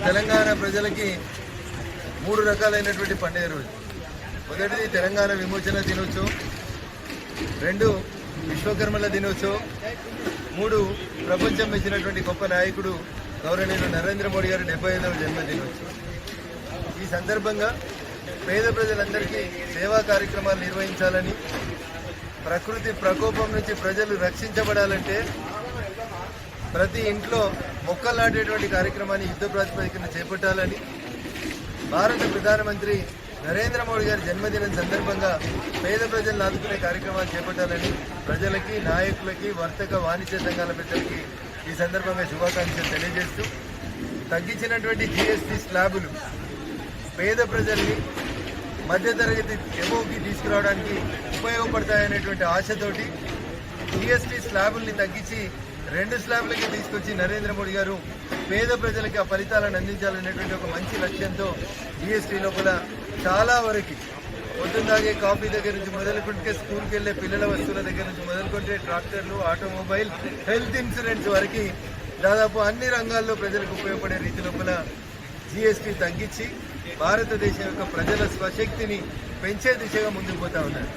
తెలంగాణ ప్రజలకి 3 రకాలైనటువంటి పండుగ రోజు. మొదటిది తెలంగాణ విమోచన దినోత్సవం, 2 విశ్వకర్మల దినోత్సవం, 3 ప్రపంచం మెచ్చినటువంటి గొప్ప నాయకుడు గౌరవనీయులు నరేంద్ర మోడీ గారి 75వ జన్మదినోత్సవం. ఈ సందర్భంగా పేద ప్రజలందరికీ సేవా కార్యక్రమాలు నిర్వహించాలని, ప్రకృతి ప్రకోపం నుంచి ప్రజలు రక్షించబడాలంటే ప్రతి ఇంట్లో మొక్కలు నాటేటువంటి కార్యక్రమాన్ని యుద్ధ ప్రాతిపదికన చేపట్టాలని, భారత ప్రధానమంత్రి నరేంద్ర మోడీ గారి జన్మదినం సందర్భంగా పేద ప్రజలను ఆదుకునే కార్యక్రమాలు చేపట్టాలని ప్రజలకి, నాయకులకి, వర్తక వాణిజ్య సంఘాల పెద్దలకి ఈ సందర్భంగా శుభాకాంక్షలు తెలియజేస్తూ, తగ్గించినటువంటి జీఎస్టీ స్లాబులు పేద ప్రజల్ని మధ్యతరగతి ఎబోకి తీసుకురావడానికి ఉపయోగపడతాయనేటువంటి ఆశతోటి జీఎస్టీ స్లాబుల్ని తగ్గించి 2 స్లాబ్లకి తీసుకొచ్చి నరేంద్ర మోడీ గారు పేద ప్రజలకి ఆ ఫలితాలను అందించాలనేటువంటి ఒక మంచి లక్ష్యంతో జీఎస్టీ లోపల చాలా వరకు పొద్దున్నాగే కాఫీ దగ్గర నుంచి మొదలుకుంటే స్కూల్కి వెళ్లే పిల్లల వస్తువుల దగ్గర నుంచి మొదలుకుంటే ట్రాక్టర్లు, ఆటోమొబైల్, హెల్త్ ఇన్సూరెన్స్ వరకు దాదాపు అన్ని రంగాల్లో ప్రజలకు ఉపయోగపడే రీతి లోపల జీఎస్టీ తగ్గించి భారతదేశం యొక్క ప్రజల స్వశక్తిని పెంచే దిశగా ముందుకు పోతా ఉన్నారు.